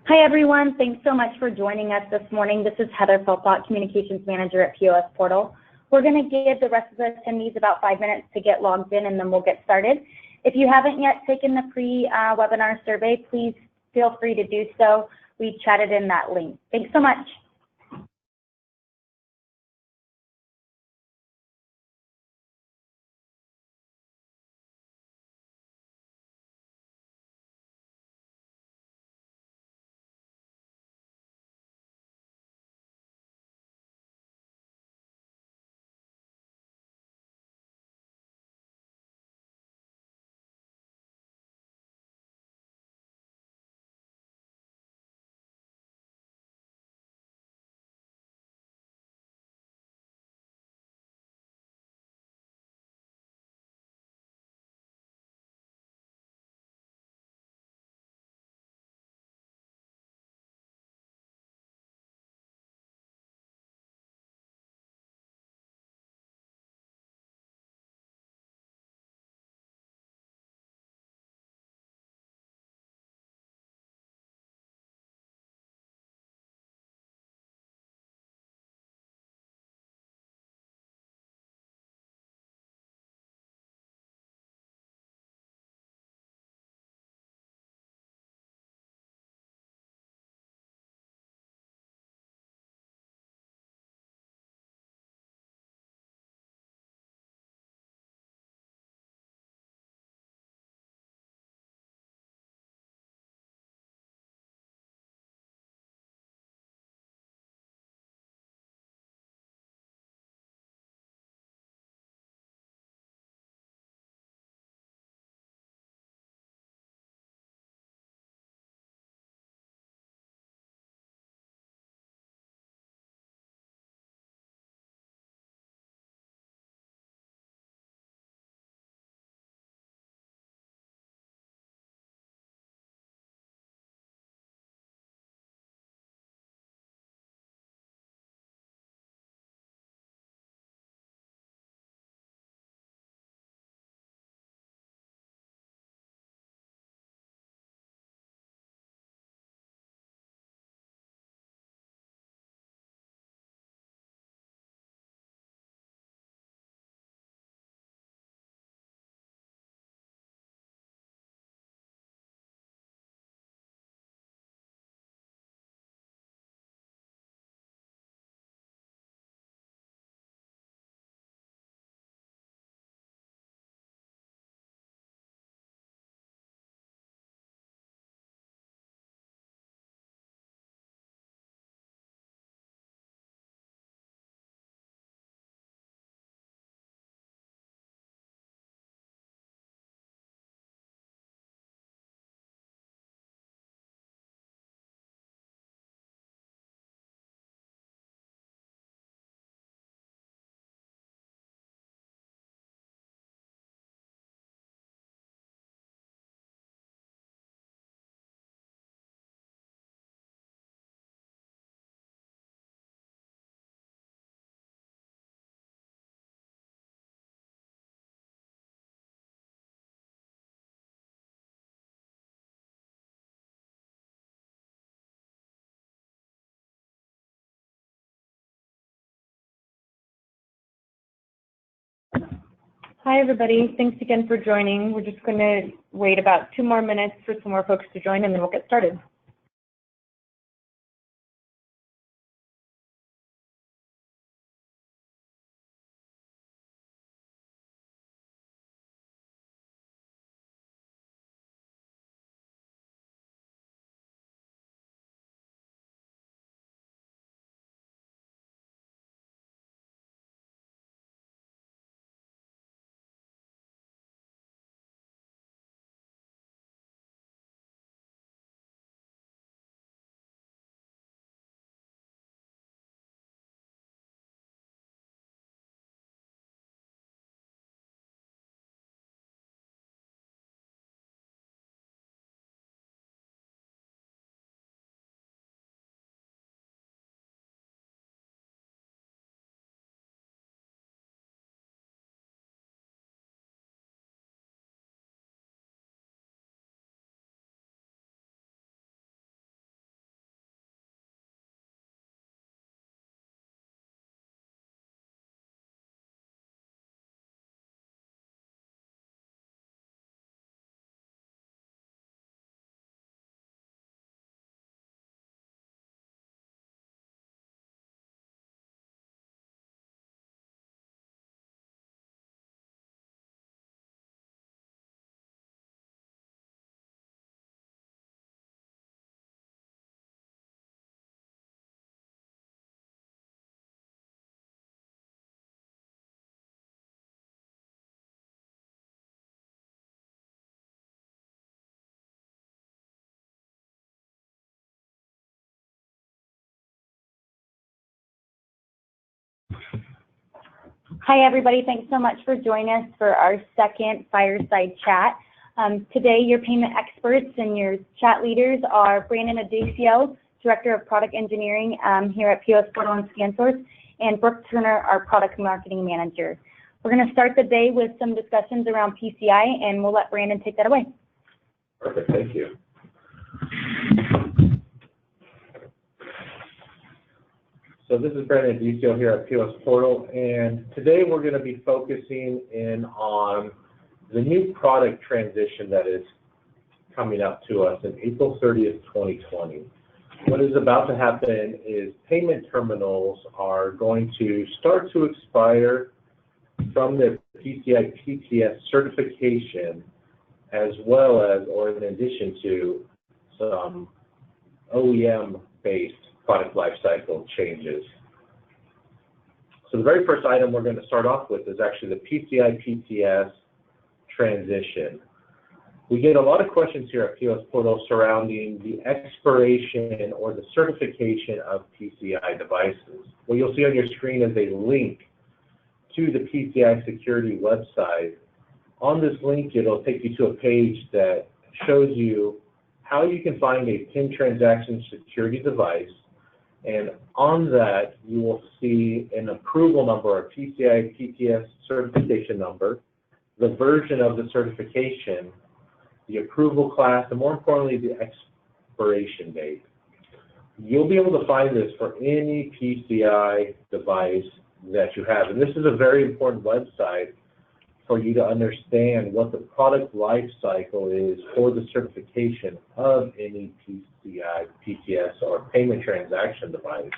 Hi, everyone. Thanks so much for joining us this morning. This is Heather Philpott, Communications Manager at POS Portal. We're going to give the rest of the attendees about 5 minutes to get logged in, and then we'll get started. If you haven't yet taken the pre-webinar survey, please feel free to do so. We chatted in that link. Thanks so much. Hi, everybody. Thanks again for joining. We're just going to wait about 2 more minutes for some more folks to join, and then we'll get started. Hi, everybody. Thanks so much for joining us for our second fireside chat. Today, your payment experts and your chat leaders are Brandon Adesio, Director of Product Engineering here at POS Portal and ScanSource, and Brooke Turner, our Product Marketing Manager. We're going to start the day with some discussions around PCI, and we'll let Brandon take that away. Perfect. Thank you. So this is Brandon Adesio here at POS Portal, and today we're going to be focusing in on the new product transition that is coming up to us in April 30th, 2020. What is about to happen is payment terminals are going to start to expire from the PCI PTS certification, as well as, or in addition to, some OEM-based product lifecycle changes. So the very first item we're going to start off with is actually the PCI PTS transition. We get a lot of questions here at POS Portal surrounding the expiration or the certification of PCI devices. What you'll see on your screen is a link to the PCI security website. On this link, it'll take you to a page that shows you how you can find a PIN transaction security device, and on that, you will see an approval number, a PCI PTS certification number, the version of the certification, the approval class, and more importantly, the expiration date. You'll be able to find this for any PCI device that you have. And this is a very important website for you to understand what the product life cycle is for the certification of any PCI PTS or payment transaction device,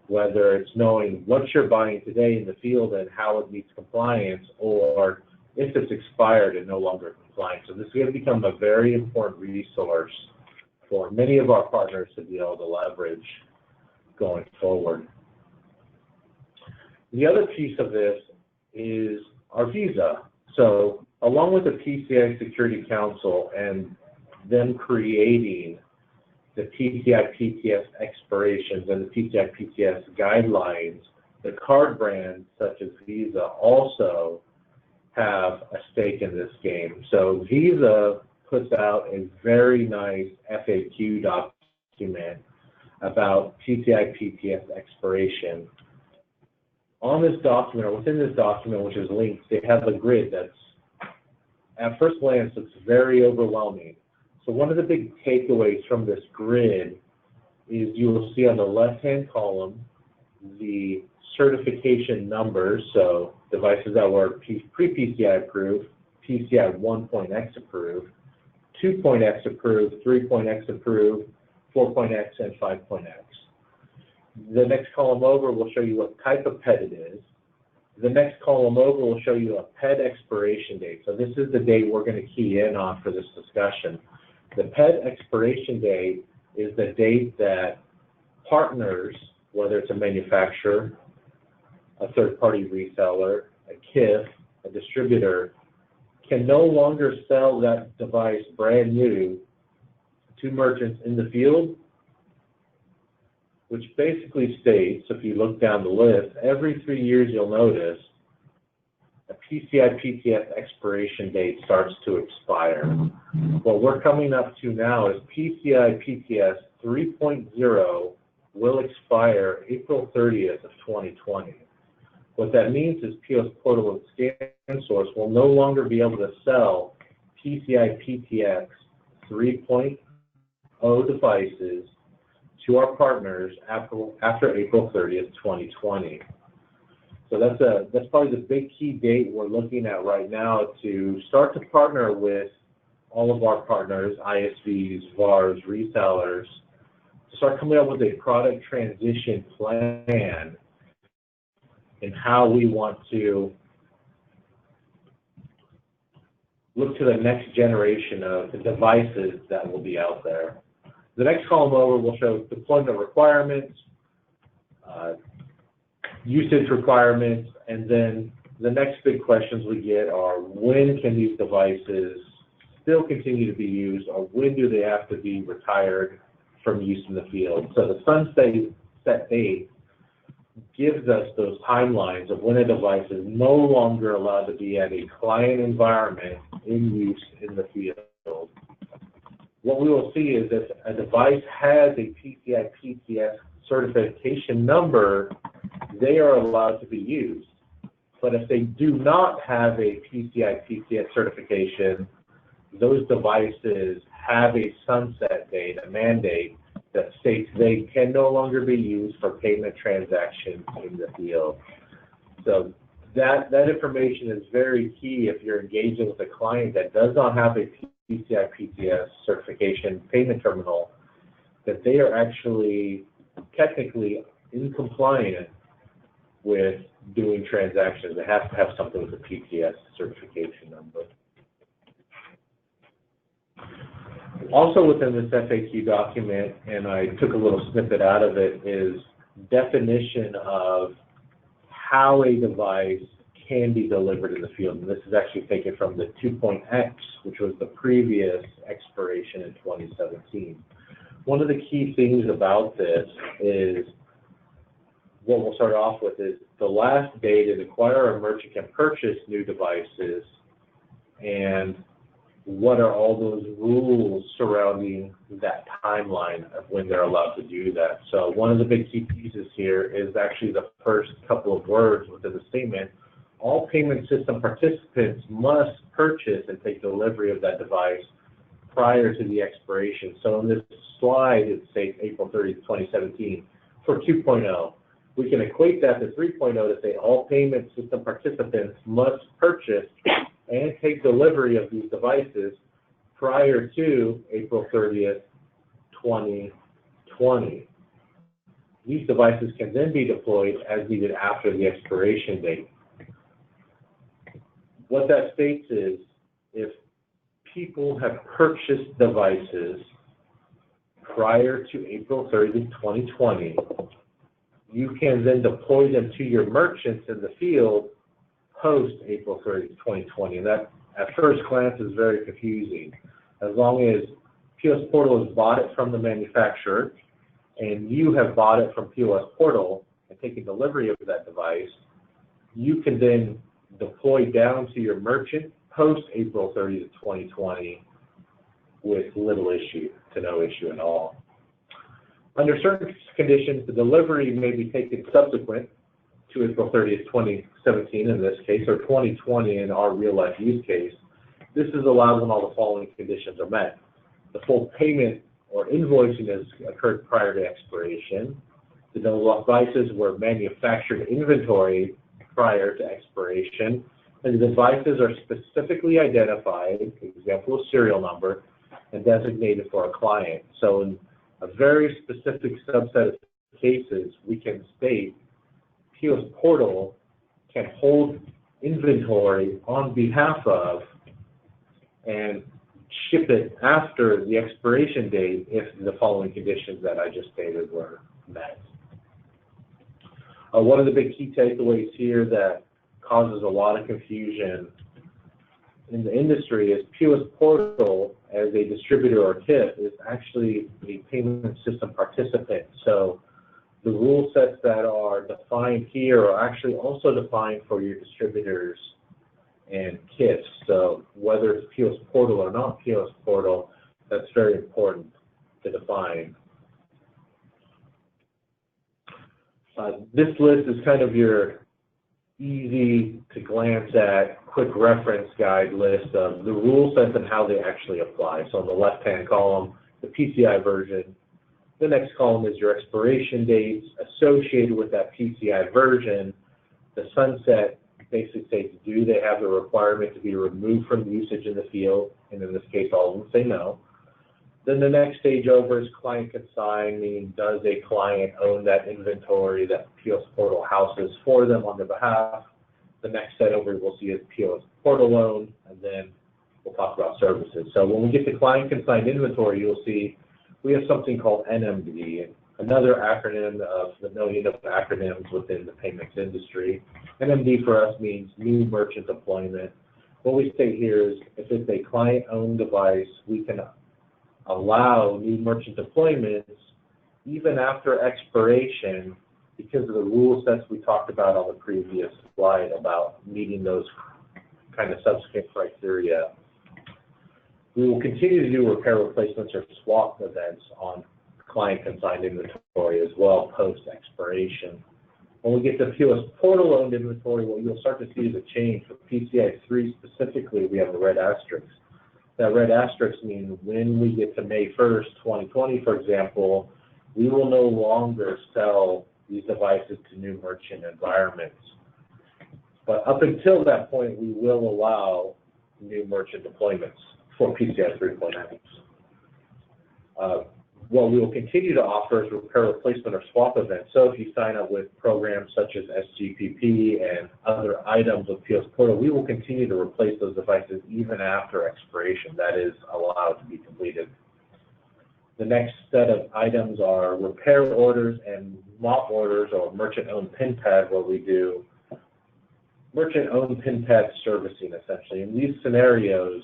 whether it's knowing what you're buying today in the field and how it meets compliance, or if it's expired and no longer compliant. So this is going to become a very important resource for many of our partners to be able to leverage going forward. The other piece of this is our visa. So along with the PCI Security Council and them creating the PCI PTS expirations and the PCI PTS guidelines, the card brands such as Visa also have a stake in this game. So Visa puts out a very nice FAQ document about PCI PTS expiration. On this document, or within this document, which is linked, they have a grid that's, at first glance, looks very overwhelming. So one of the big takeaways from this grid is you will see on the left-hand column the certification numbers, so devices that were pre-PCI approved, PCI 1.x approved, 2.x approved, 3.x approved, 4.x, and 5.x. The next column over will show you what type of PET it is. The next column over will show you a PET expiration date. So this is the date we're going to key in on for this discussion. The PET expiration date is the date that partners, whether it's a manufacturer, a third-party reseller, a KIF, a distributor, can no longer sell that device brand new to merchants in the field, which basically states, if you look down the list, every 3 years you'll notice a PCI PTS expiration date starts to expire. What we're coming up to now is PCI PTS 3.0 will expire April 30th of 2020. What that means is POS Portal and ScanSource will no longer be able to sell PCI PTS 3.0 devices to our partners after April 30th, 2020. So that's probably the big key date we're looking at right now to start to partner with all of our partners, ISVs, VARs, resellers, to start coming up with a product transition plan and how we want to look to the next generation of the devices that will be out there. The next column over will show deployment requirements, usage requirements, and then the next big questions we get are, when can these devices still continue to be used, or when do they have to be retired from use in the field? So the sunset date gives us those timelines of when a device is no longer allowed to be at a client environment in use in the field. What we will see is if a device has a PCI PTS certification number, they are allowed to be used. But if they do not have a PCI PTS certification, those devices have a sunset date, a mandate, that states they can no longer be used for payment transactions in the field. So that information is very key if you're engaging with a client that does not have a PCI PTS certification payment terminal, that they are actually technically in compliance with doing transactions. They have to have something with a PTS certification number. Also within this FAQ document, and I took a little snippet out of it, is definition of how a device can be delivered in the field. And this is actually taken from the 2.x, which was the previous expiration in 2017. One of the key things about this is, what we'll start off with is the last date an acquirer or merchant can purchase new devices, and what are all those rules surrounding that timeline of when they're allowed to do that. So one of the big key pieces here is actually the first couple of words within the statement. All payment system participants must purchase and take delivery of that device prior to the expiration. So in this slide, it states April 30th, 2017 for 2.0. We can equate that to 3.0 to say all payment system participants must purchase and take delivery of these devices prior to April 30th, 2020. These devices can then be deployed as needed after the expiration date. What that states is, if people have purchased devices prior to April 30th, 2020, you can then deploy them to your merchants in the field post April 30th, 2020. And that, at first glance, is very confusing. As long as POS Portal has bought it from the manufacturer and you have bought it from POS Portal and taken delivery of that device, you can then deploy down to your merchant post April 30th, 2020 with little issue to no issue at all. Under certain conditions, the delivery may be taken subsequent to April 30th, 2017 in this case, or 2020 in our real-life use case. This is allowed when all the following conditions are met. The full payment or invoicing has occurred prior to expiration. The devices were manufactured inventory prior to expiration, and the devices are specifically identified, example, a serial number, and designated for a client. So in a very specific subset of cases, we can state POS Portal can hold inventory on behalf of and ship it after the expiration date if the following conditions that I just stated were met. One of the big key takeaways here that causes a lot of confusion in the industry is POS Portal, as a distributor or KIP, is actually a payment system participant. So the rule sets that are defined here are actually also defined for your distributors and KIPs. So whether it's POS Portal or not POS Portal, that's very important to define. This list is kind of your easy to glance at, quick reference guide list of the rule sets and how they actually apply. So on the left-hand column, the PCI version. The next column is your expiration dates associated with that PCI version. The sunset basically states, do they have the requirement to be removed from usage in the field? And in this case, all of them say no. Then the next stage over is client consign, meaning does a client own that inventory that POS Portal houses for them on their behalf? The next set over we'll see is POS Portal own, and then we'll talk about services. So when we get to client consigned inventory, you'll see we have something called NMD, another acronym of the million of acronyms within the payments industry. NMD for us means new merchant deployment. What we state here is if it's a client-owned device, we can allow new merchant deployments even after expiration because of the rule sets we talked about on the previous slide about meeting those kind of subsequent criteria, we will continue to do repair, replacements, or swap events on client-consigned inventory as well post-expiration. When we get to POS Portal-owned inventory, what you'll start to see is a change. For PCI 3 specifically, we have a red asterisk. That red asterisk means when we get to May 1st, 2020, for example, we will no longer sell these devices to new merchant environments. But up until that point, we will allow new merchant deployments for PCI 3.9. What we will continue to offer is repair, replacement, or swap events. So if you sign up with programs such as SGPP and other items of POS Portal, we will continue to replace those devices even after expiration. That is allowed to be completed. The next set of items are repair orders and MOP orders, or merchant-owned pin pad, where we do merchant-owned pin pad servicing, essentially. In these scenarios,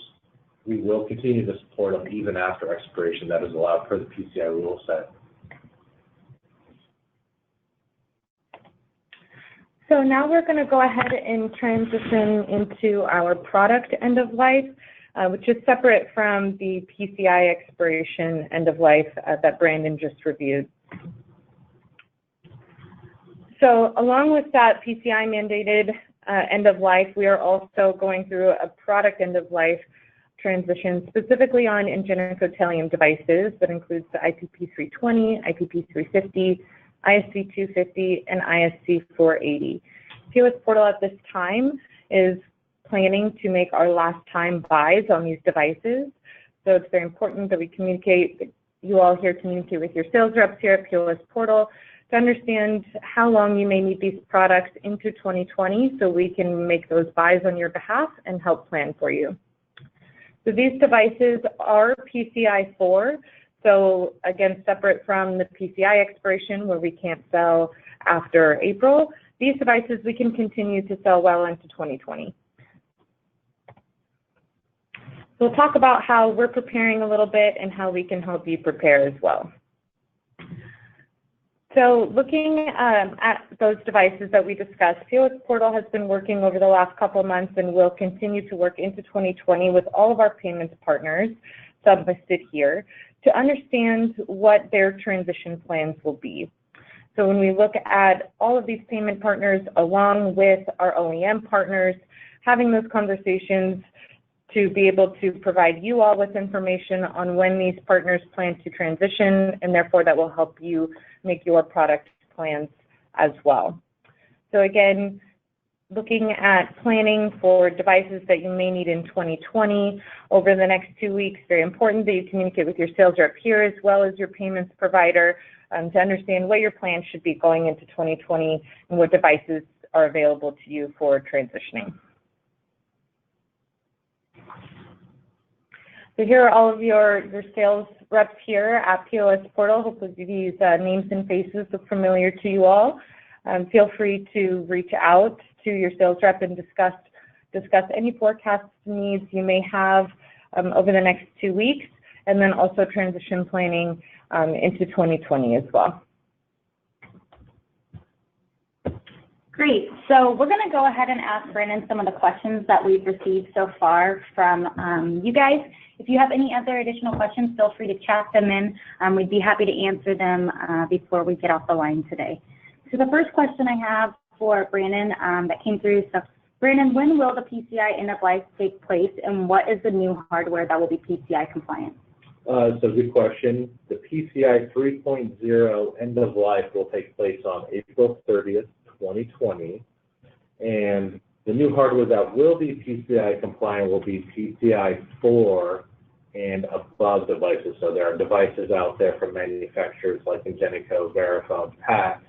we will continue to support them even after expiration. That is allowed per the PCI rule set. So now we're going to go ahead and transition into our product end of life, which is separate from the PCI expiration end of life that Brandon just reviewed. So along with that PCI mandated end of life, we are also going through a product end of life transition specifically on Ingenico Telium devices that includes the IPP320, IPP350, ISC250, and ISC480. POS Portal at this time is planning to make our last time buys on these devices. So it's very important that we communicate, you all here communicate with your sales reps here at POS Portal to understand how long you may need these products into 2020 so we can make those buys on your behalf and help plan for you. So these devices are PCI 4, so again, separate from the PCI expiration where we can't sell after April. These devices we can continue to sell well into 2020. So we'll talk about how we're preparing a little bit and how we can help you prepare as well. So looking at those devices that we discussed, POS Portal has been working over the last couple of months and will continue to work into 2020 with all of our payments partners, listed here, to understand what their transition plans will be. So when we look at all of these payment partners along with our OEM partners, having those conversations to be able to provide you all with information on when these partners plan to transition, and therefore that will help you make your product plans as well. So again, looking at planning for devices that you may need in 2020 over the next 2 weeks, very important that you communicate with your sales rep here as well as your payments provider to understand what your plan should be going into 2020 and what devices are available to you for transitioning. So here are all of your sales reps here at POS Portal. Hopefully these names and faces look familiar to you all. Feel free to reach out to your sales rep and discuss any forecast needs you may have over the next 2 weeks, and then also transition planning into 2020 as well. Great. So we're going to go ahead and ask Brandon some of the questions that we've received so far from you guys. If you have any other additional questions, feel free to chat them in. We'd be happy to answer them before we get off the line today. So the first question I have for Brandon that came through, so Brandon, when will the PCI End of Life take place, and what is the new hardware that will be PCI compliant? So good question. The PCI 3.0 End of Life will take place on April 30th, 2020, and the new hardware that will be PCI compliant will be PCI 4 and above devices. So there are devices out there from manufacturers like Ingenico, Verifone, PAX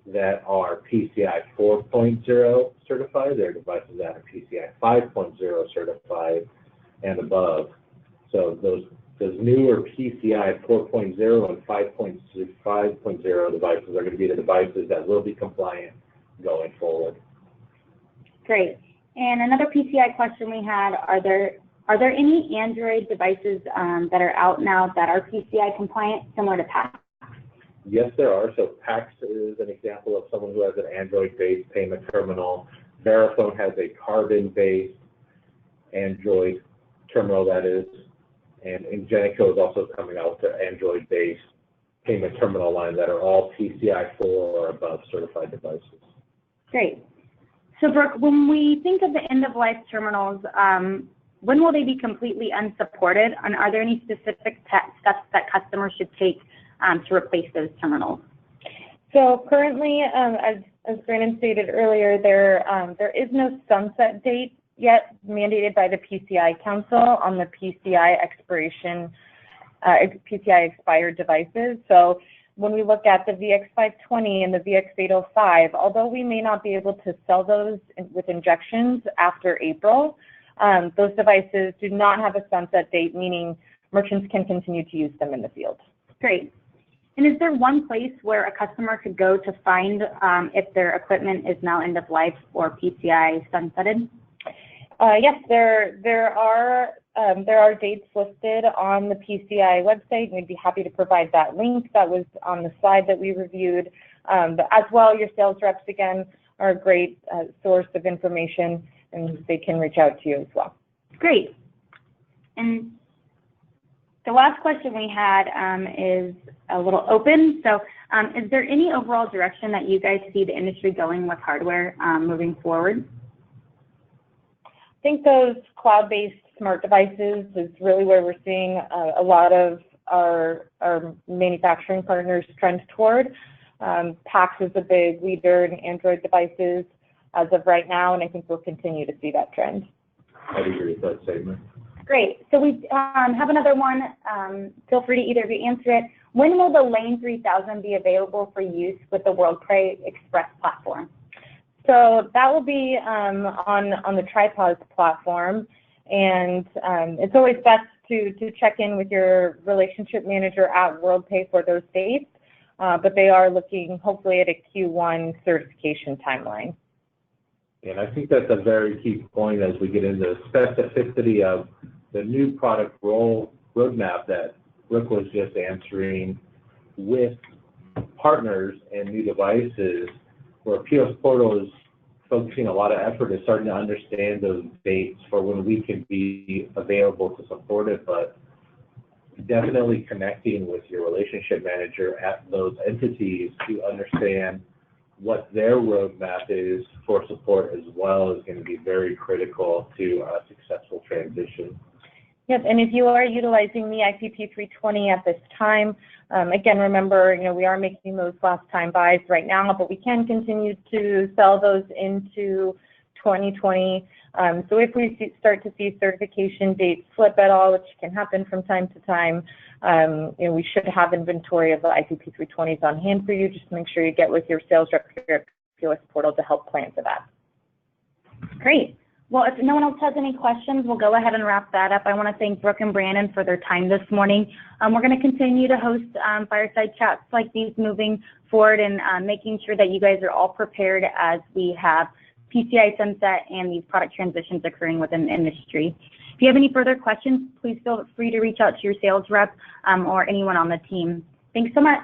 that are PCI 4.0 certified. There are devices that are PCI 5.0 certified and above. So those newer PCI 4.0 and 5.0 devices are going to be the devices that will be compliant going forward. Great. And another PCI question we had, are there any Android devices that are out now that are PCI compliant, similar to PAX? Yes, there are. So PAX is an example of someone who has an Android-based payment terminal. Verifone has a Carbon-based Android terminal, that is. And Ingenico is also coming out with an Android-based payment terminal line that are all PCI 4 or above certified devices. Great. So Brooke, when we think of the end-of-life terminals, when will they be completely unsupported? And are there any specific steps that customers should take to replace those terminals? So currently, as Brandon stated earlier, there is no sunset date yet mandated by the PCI Council on the PCI expired devices. So when we look at the VX520 and the VX805, although we may not be able to sell those with injections after April, those devices do not have a sunset date, meaning merchants can continue to use them in the field. Great. And is there one place where a customer could go to find if their equipment is now end of life or PCI sunsetted? Yes, there are dates listed on the PCI website, and we'd be happy to provide that link that was on the slide that we reviewed. But as well, your sales reps, again, are a great source of information, and they can reach out to you as well. Great. And the last question we had is a little open. So is there any overall direction that you guys see the industry going with hardware moving forward? I think those cloud-based smart devices is really where we're seeing a lot of our manufacturing partners trend toward. PAX is a big leader in Android devices as of right now, and I think we'll continue to see that trend. I agree with that statement. Great. So we have another one. Feel free to either of you answer it. When will the Lane 3000 be available for use with the WorldPay Express platform? So that will be on the TriPOS platform, and it's always best to check in with your relationship manager at WorldPay for those dates, but they are looking hopefully at a Q1 certification timeline. And I think that's a very key point as we get into specificity of the new product roadmap that Brooke was just answering with partners and new devices, where POS Portal is focusing a lot of effort is starting to understand those dates for when we can be available to support it, but definitely connecting with your relationship manager at those entities to understand what their roadmap is for support as well is going to be very critical to a successful transition. Yep, and if you are utilizing the IPP320 at this time, again, remember, we are making those last-time buys right now, but we can continue to sell those into 2020. So if we start to see certification dates slip at all, which can happen from time to time, we should have inventory of the IPP320s on hand for you. Just make sure you get with your sales rep here at POS Portal to help plan for that. Great. Well, if no one else has any questions, we'll go ahead and wrap that up. I want to thank Brooke and Brandon for their time this morning. We're going to continue to host fireside chats like these moving forward and making sure that you guys are all prepared as we have PCI Sunset and these product transitions occurring within the industry. If you have any further questions, please feel free to reach out to your sales rep or anyone on the team. Thanks so much.